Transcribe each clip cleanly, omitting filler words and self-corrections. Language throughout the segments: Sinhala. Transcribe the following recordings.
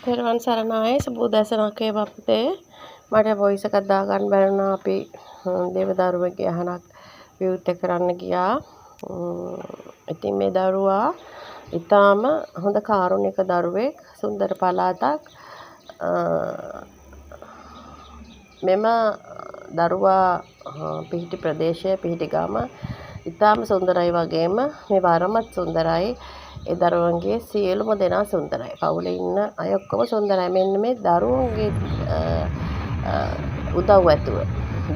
තෙරුවන් සරණයි සුබෝදෑසනක් වේවා පුතේ. මට වොයිස් එකක් දාගන්න බැරි වුණා. අපි දේවදරුවෙක්ගේ අහනක් විවෘත කරන්න ගියා. ඉතින් මේ දරුවා ඊටාම හොඳ කාරුණික දරුවෙක්. සුන්දර පළාතක්. මෙම දරුවා පිහිටි ප්‍රදේශය පිහිටි ගම ඊටාම සුන්දරයි වගේම මේ වරමත් සුන්දරයි. ඒ දරුවන්ගේ සියලුම දෙනා සුන්දරයි. පවුලේ ඉන්න අය ඔක්කොම සුන්දරයි. මෙන්න මේ දරුවන්ගේ උදව් ඇතුව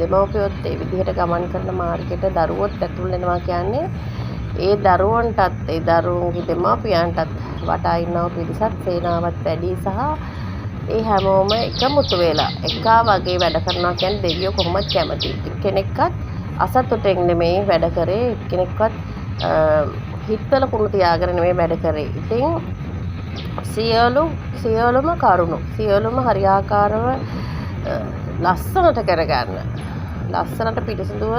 දෙමව්පියොත් ඒ විදිහට ගමන් කරන මාර්ගයට දරුවොත් ඇතුල් වෙනවා කියන්නේ ඒ දරුවන්ටත් ඒ දරුවන්ගේ දෙමව්පියන්ටත් වටා ඉන්නව පිරිසත් සේනාවත් වැඩි සහ ඒ හැමෝම එකමුතු වෙලා එකා වගේ වැඩ කරනවා කියන්නේ දෙවියෝ කොහොමද කැමති. කෙනෙක්වත් අසතුටෙන් නෙමෙයි වැඩ කරේ. කෙනෙක්වත් හිතවල කුණු තියාගෙන නෙමෙයි වැඩ කරේ. ඉතින් සියලුම කරුණු සියලුම හරියාකාරව ලස්සනට කරගන්න. ලස්සනට පිටිසුදුව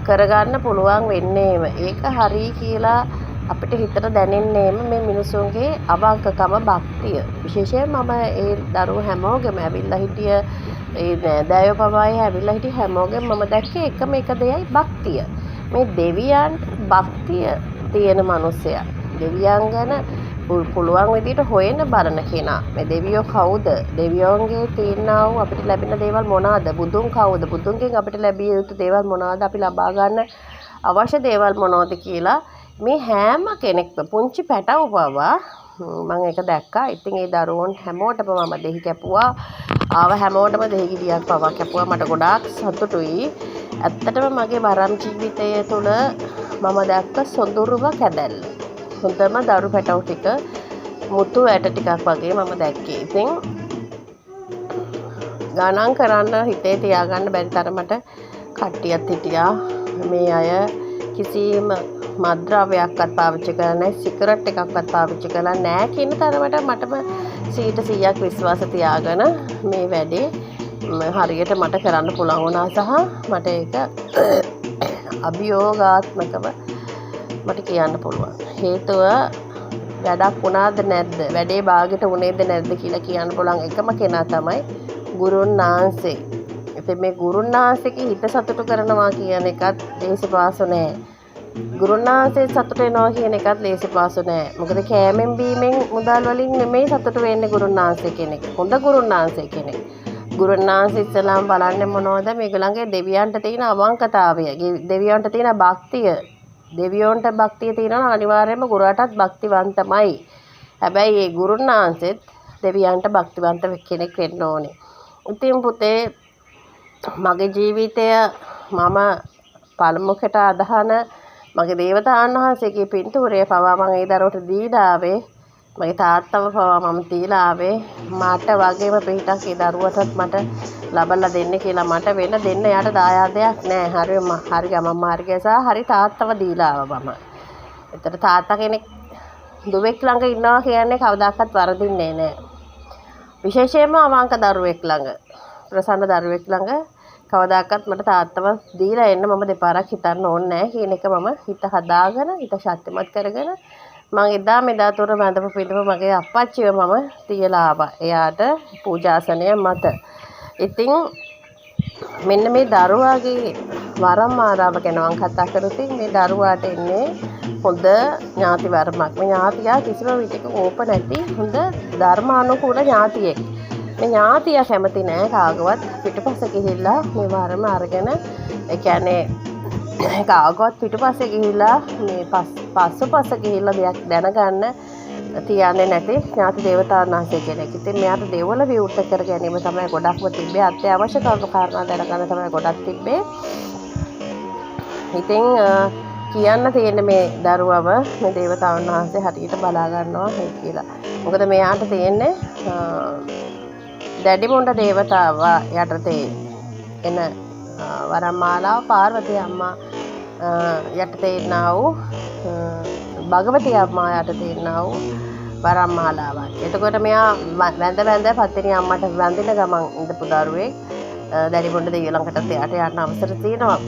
කරගන්න පුළුවන් වෙන්නේම ඒක හරි කියලා අපිට හිතට දැනෙන්නේම මේ මිනිසුන්ගේ අවංකකම භක්තිය. විශේෂයෙන් මම ඒ දරුවෝ හැමෝගෙම ඇවිල්ලා හිටිය ඒ නෑදෑයෝ පවායි ඇවිල්ලා හිටිය හැමෝගෙම මම දැක්කේ එකම එක දෙයයි භක්තිය. මේ දෙවියන් භක්තිය තියෙන මිනිසයා. දෙවියන් ගැන පුළුවන් විදිහට හොයන බලන කෙනා. මේ දෙවියෝ කවුද? දෙවියන්ගේ තියෙනා වූ අපිට ලැබෙන දේවල් මොනවාද? බුදුන් කවුද? බුදුන්ගෙන් අපිට ලැබිය යුතු දේවල් මොනවාද? අපි ලබා ගන්න අවශ්‍ය දේවල් මොනවද කියලා මේ හැම කෙනෙක්ම පුංචි පැටව පවා මම ඒක දැක්කා. ඉතින් ඒ දරුවෝන් හැමෝටම මම දෙහි කැපුවා. ආව හැමෝටම දෙහි ගෙඩියක් පවා කැපුවා. මට ගොඩාක් සතුටුයි. ඇත්තටම මගේ වරම් ජීවිතය තුළ මම දැක්ක සොඳුරුම කැදැල්ල. හොඳම දරු පැටව ටික මුතු ඇට ටිකක් වගේ මම දැක්කේ. ඉතින් ගණන් කරන්න හිතේ තියාගන්න බැරි තරමට කට්ටියක් හිටියා. මේ අය කිසිම මත්ද්‍රව්‍යයක්වත් පාවිච්චි කරලා නැහැ. සිගරට් එකක්වත් පාවිච්චි කරලා නැහැ කියන තරමට මටම 100% විශ්වාස තියාගෙන මේ වැඩේ හරියට මට කරන්න පුළුවන් වුණා සහ මට ඒක අභියෝගාත්මකව මට කියන්න පුළුවන්. හේතුව වැඩක් වුණාද නැද්ද? වැඩේ භාගයට වුණේද නැද්ද කියලා කියන්න පුළුවන් එකම කෙනා තමයි ගුරුන් වහන්සේ. ඉතින් මේ ගුරුන් වහන්සේගේ හිත සතුටු කරනවා කියන එකත් ලේසි පාසු නෑ. ගුරුන් වහන්සේ සතුටු වෙනවා කියන එකත් ලේසි පාසු නෑ. මොකද කෑමෙන් බීමෙන් මුදල් වලින් නෙමෙයි සතුටු වෙන්නේ ගුරුන් වහන්සේ කෙනෙක්. හොඳ ගුරුන් වහන්සේ කෙනෙක්. ගුරුන් වහන්සේ ඉස්සලාම බලන්නේ මොනවද? මේගොල්ලන්ගේ දෙවියන්ට තියෙන අවංකතාවය, දෙවියන්ට තියෙන භක්තිය. දෙවියන්ට භක්තිය තියෙනවා අනිවාර්යයෙන්ම ගුරුවරටත් භක්තිවන්තමයි. හැබැයි මේ ගුරුන් වහන්සේත් දෙවියන්ට භක්තිවන්ත කෙනෙක් වෙන්න ඕනේ. ඉතින් පුතේ මගේ ජීවිතය මම පළමුවට අදහන මගේ දේවතාවුන් වහන්සේගේ පින්තූරය පවා මම ඒ දරුවට දීලා ආවේ. මගේ තාත්තව පවා මම දීලා ආවේ. මට වගේම පිටක් ඒ දරුවටත් මට ලබලා දෙන්න කියලා මට වෙන දෙන්න යාට දායාදයක් නැහැ. හරි ගමන් මාර්ගය සහ හරි තාත්තව දීලා ආවා මම. ඒතර තාත්තා කෙනෙක් දුවෙක් ළඟ ඉන්නවා කියන්නේ කවදාකවත් වරදින්නේ නැහැ. විශේෂයෙන්ම අවංක දරුවෙක් ළඟ, ප්‍රසන්න දරුවෙක් ළඟ කවදාකවත් මට තාත්තව දීලා එන්න මම දෙපාරක් හිතන්න ඕනේ නැහැ කියන එක මම හිත හදාගෙන හිත ශක්තිමත් කරගෙන මම එදා මෙදා තුර බඳපු පිටව මගේ අප්පච්චිව මම තියලා ආවා. එයාට පූජාසනය මත. ඉතින් මෙන්න මේ දරුවාගේ වරම් මාලාව ගැන මම කතා කරොත් මේ දරුවාට එන්නේ හොඳ ඥාති වරමක්. මේ ඥාතියා කිසිම විදිහක ඕප නැති හොඳ ධර්මානුකූල ඥාතියෙක්. මේ ඥාතියා කැමති නෑ කාගවත් පිටපස්ස ගිහිල්ලා මේ වරම අරගෙන ඒ කියන්නේ කාගවත් පිටපස්සේ ගිහිල්ලා මේ පස්සපස්ස ගිහිල්ලා දෙයක් දැනගන්න තියන්නේ නැති ඥාති දේවතාවුන් වහන්සේ කෙනෙක්. ඉතින් මෙයාට දෙවල විවෘත කර ගැනීම තමයි ගොඩක්ම තිබ්බේ. අත්‍යවශ්‍ය කාරණා දැනගන්න තමයි ගොඩක් තිබ්බේ. ඉතින් කියන්න තියෙන මේ දරුවව මේ දේවතාවුන් වහන්සේ හරියට බලා ගන්නවා කියලා. මොකද මෙයාට තියෙන්නේ දැඩිමුණ්ඩ දේවතාව යටතේ එන වරමාලාව පාර්වතී අම්මා යටතේ ඉන්නා වූ භගවතී අම්මා යටතේ ඉන්නා වූ වරමාලාවක්. එතකොට මෙයා වැඳ පත්තිනි අම්මට වඳින ගමන් ඉඳපු දරුවෙක් දැඩිමුණ්ඩ දෙවියෝ ළඟට එයාට යන්න අවසර තියෙනවා.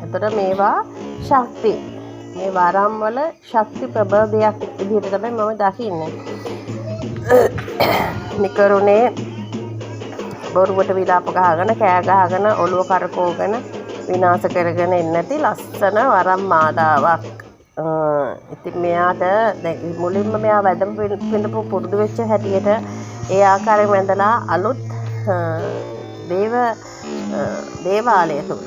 එතකොට මේවා ශක්ති මේ වරම් වල ශක්ති ප්‍රබලයක් විදිහට තමයි මම දකින්නේ. නිකරුණේ බොරුවට විලාප ගහගෙන කෑ ගහගෙන ඔළුව කරකෝගෙන විනාශ කරගෙන එන්නේ නැති ලස්සන වරම් මාලාවක්. ඉතින් මෙයාට මුලින්ම මෙයා වැදම පිඳපු පුරුදු වෙච්ච හැටියට ඒ ආකාරයෙන් වැඳලා අලුත් දේවාලය තුල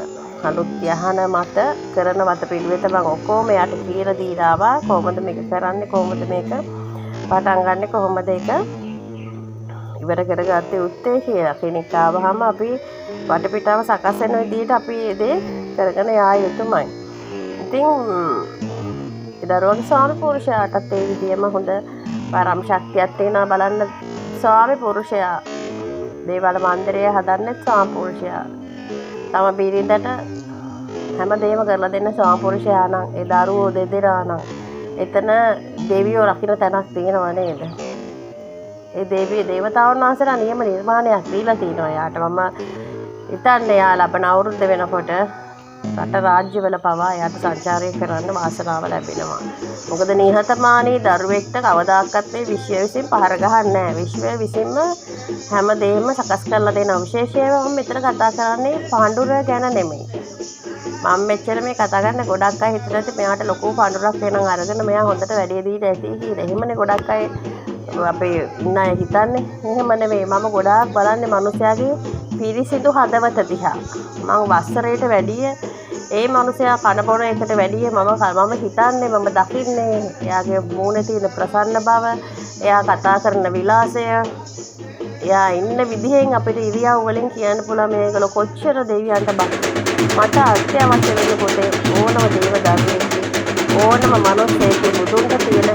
අලුත් යහන මත කරන වත පිළිවෙත මම ඔක්කොම එයාට කියලා දීලා ආවා. කොහොමද මේක කරන්නේ, කොහොමද මේක පටන් ගන්නෙ, කොහොමද ඒක ඉවර කරගත්තේ උත්තේ කියලා. කෙනෙක් ආවහම අපි වටපිටාව සකස් වෙන විදිහට අපි ඒ දේ කරගෙන යා යුතුමයි. ඉතින් දරුවගේ ස්වාමි පුරුෂයාටත් ඒ විදිහම හොඳ පරම ශක්තියක් තියෙනවා. බලන්න, ස්වාමි පුරුෂයා දේවාල මන්දිරය හදන්නේ ස්වාමි පුරුෂයා. තම බිරිඳට හැමදේම කරලා දෙන්න ස්වාමි පුරුෂයා නම් ඒ දරුවෝ දෙදෙනා නම් එතන දෙවියෝ රකින්න තැනක් තියෙනව නේද? ඒ දේවතාවුන් වහන්සේලා නියම නිර්මාණයක් දීලා තියෙනවා යාට. මම හිතන්නේ යා ලබන අවුරුද්ද වෙනකොට රට රාජ්‍යවල පවා යාට සංචාරය කරන්න වාසනාව ලැබෙනවා. මොකද නිහතමානී දරුවෙක්ට කවදාකවත් මේ විශ්වය විසින් පහර ගහන්නේ නැහැ. විශ්වය විසින්ම හැමදේම සකස් කරලා දෙනවා. විශේෂයෙන්ම මම මෙතන කතා කරන්නේ පාණ්ඩුර ගැන නෙමෙයි. මම මෙච්චර මේ කතා කරන්නේ ගොඩක් අය හිතන ඇති මෙයාට ලොකු පාණ්ඩුරක් වෙනන් අරගෙන මෙයා හොඳට වැඩේ දීලා ඇති කියලා. එහෙමනේ ගොඩක් අය අපේ ඉන්න අය හිතන්නේ. එහෙම නෙමෙයි. මම ගොඩාක් බලන්නේ මිනිස්යාගේ පිරිසිදු හදවත දිහා. මම වස්සරයට වැඩිය ඒ මිනිසයා කන බොන එකට වැඩිය මම හිතන්නේ, මම දකින්නේ එයාගේ මූණේ තියෙන ප්‍රසන්න බව, එයා කතා කරන විලාසය, එයා ඉන්න විදිහෙන් අපිට ඉරියව් වලින් කියන්න පුළුවන් මේගොල්ලෝ කොච්චර දෙවියන්ට මට අත්‍යවශ්‍ය වෙන පොතේ ඕනම දේව දරුවෙක්, ඕනම මිනිස්සෙක් බුදුන්ට තියෙන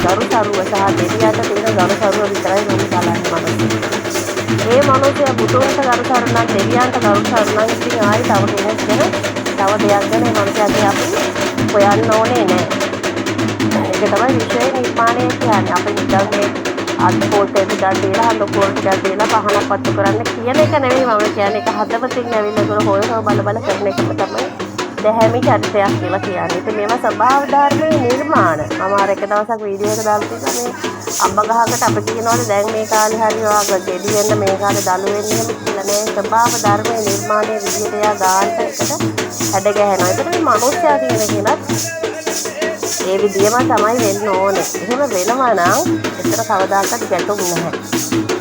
ගරුසරුව සහ දෙවියන්ට තියෙන ගරුසරුව විතරයි මම බලන්නේ. ඒ මිනිස්සයා බුදුන්ට ගරුසරු නම්, දෙවියන්ට ගරුසරු නම්, ඉතින් ආයි තව කෙනෙක් ගැන තව දෙයක් ගැන මනුස්සයන්ගේ අපි හොයන්න ඕනේ නෑ. ඒක තමයි විශ්වයේ නිර්මාණය කියන්නේ. අපි නිකන් මේ අත්පොත් ටිකක් දීලා, හඳපොත් ටිකක් දීලා පහනක් පත්තු කරන්න කියන එක නෙවෙයි මම කියන්නේ. ඒක හදවතින් ඇවිල්ලා හොය බල කරන එකම තමයි දැහැමි චරිතයක් කියලා කියන්නේ. ඉතින් මේවා ස්වභාව ධර්මයේ නිර්මාණ. මම අර එක දවසක් වීඩියෝ එක දාලා තිබ්බා මේ අම්බ ගහකට අපි කියනවානේ දැන් මේ කාලේ හරි වාග ගෙඩි වෙන්න මේ කාලේ දළු වෙන්න එහෙම කියලා නෑ. ස්වභාව ධර්මයේ නිර්මාණයේ විදිහට යා ගානට එකට හැඩ ගැහෙනවා. ඒකට මේ මනුස්සයා කියන කෙනත් ඒ විදිහම තමයි වෙන්න ඕනේ. එහෙම වෙනවා නම් එතන කවදාකවත් ගැටුම් නැහැ.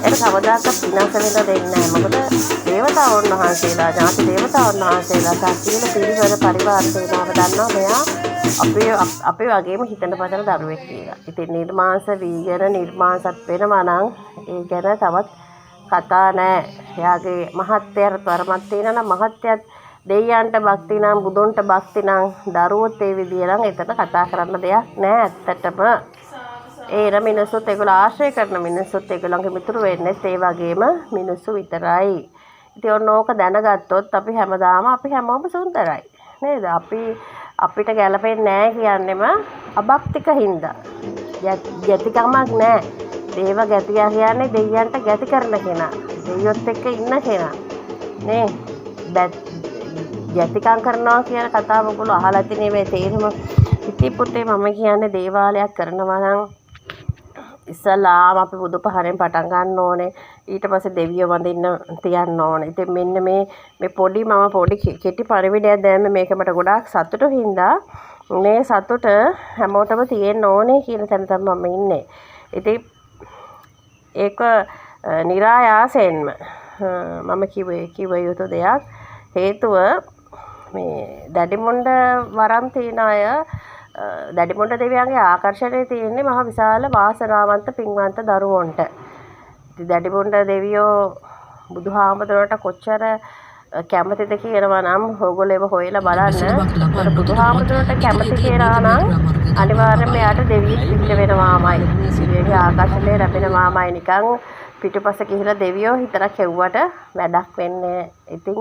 ඒක කවදාකවත් විනාශ වෙන්න දෙන්නේ නැහැ. මොකද දේවතාවුන් වහන්සේලා, ඥාති දේවතාවුන් වහන්සේලා සාකීන පිරිවර පරිවාර සේනාව දන්නවා මෙයා අපේ වගේම හිතන පතන දරුවෙක් කියලා. ඉතින් නිර්මාංශ වීගෙන නිර්මාංශත් වෙනවා නම් ඒ ගැන තවත් කතා නැහැ. එයාගේ මහත්යර තරමක් තියෙනවා නම් මහත්යත් දෙයයන්ට භක්ති නම්, බුදුන්ට භක්ති නම්, දරුවොත් ඒ විදිය නම් එතන කතා කරන්න දෙයක් නැහැ ඇත්තටම. ඒ මිනිස්සුත් ඒගොල්ලෝ ආශ්‍රය කරන මිනිස්සුත් ඒගොල්ලන්ගේ මිතුරු වෙන්නේ ඒ වගේම මිනිස්සු විතරයි. ඉතින් ඔන්න ඕක දැනගත්තොත් අපි හැමෝම සුන්දරයි නේද? අපිට ගැළපෙන්නේ නැහැ කියන්නෙම අභක්තික හින්දා. ගැතිකමක් නැහැ. දේව ගැතියා කියන්නේ දෙයයන්ට ගැති කරන කෙනා. දෙයියොත් එක්ක ඉන්න කෙනා. නේ? ගැතිකම් කරනවා කියන කතාව ඔයගොල්ලෝ අහලා තියෙන්නේ මේ තේරුම. ඉතින් පුතේ මම කියන්නේ දේවාලයක් කරනවා නම් ඉස්සලාම අපි බුදු පහරෙන් පටන් ගන්න ඕනේ. ඊට පස්සේ දෙවියෝ වඳින්න තියන්න ඕනේ. ඉතින් මෙන්න මේ පොඩි කෙටි පරිවිඩයක් දැම්ම මේක මට ගොඩාක් සතුටු හින්දා මේ සතුට හැමෝටම තියෙන්න ඕනේ කියන තැන තමයි මම ඉන්නේ. ඉතින් ඒක નિરાයාසයෙන්ම මම කිව්ව යුතු දෙයක්. හේතුව මේ දැඩිමුණ්ඩ වරම් තියන අය, දැඩිමුණ්ඩ දෙවියන්ගේ ආකර්ෂණය තියෙන්නේ මහ විශාල වාසනාවන්ත පින්වන්ත දරුවන්ට. ඉතින් දැඩිමුණ්ඩ දෙවියෝ බුදුහාමුදුරන්ට කොච්චර කැමතිද කියනවා නම් ඕගොල්ලෝ ඒව හොයලා බලන්න. බුදුහාමුදුරන්ට කැමති කියලා නම් අනිවාර්යයෙන්ම එයාට දෙවියෙක් පිට වෙනවාමයි. දෙවියන්ගේ ආකර්ෂණය ලැබෙනවාමයි. නිකන් පිටුපස ගිහිලා දෙවියෝ හිතරක් හෙව්වට වැඩක් වෙන්නේ. ඉතින්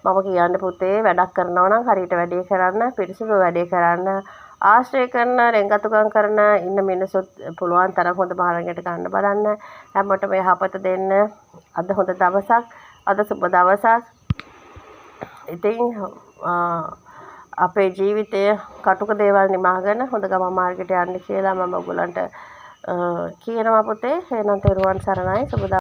මම කියන්න පුතේ වැඩක් කරනවා නම් හරියට වැඩේ කරන්න, පිරිසිදු වැඩේ කරන්න, ආශ්‍රය කරන, රෙන්ගතුකම් කරන ඉන්න මිනිස්සුත් පුළුවන් තරම් හොඳ මාර්ගයකට ගන්න බලන්න. හැමෝටම යහපත දෙන්න. අද හොඳ දවසක්, අද සුබ දවසක්. ඉතින් අපේ ජීවිතය කටුක දේවල් නිමාගෙන හොඳ ගමන් මාර්ගයට යන්න කියලා මම ඔයගලන්ට කියනවා පුතේ. එහෙනම් තෙරුවන් සරණයි. සුබ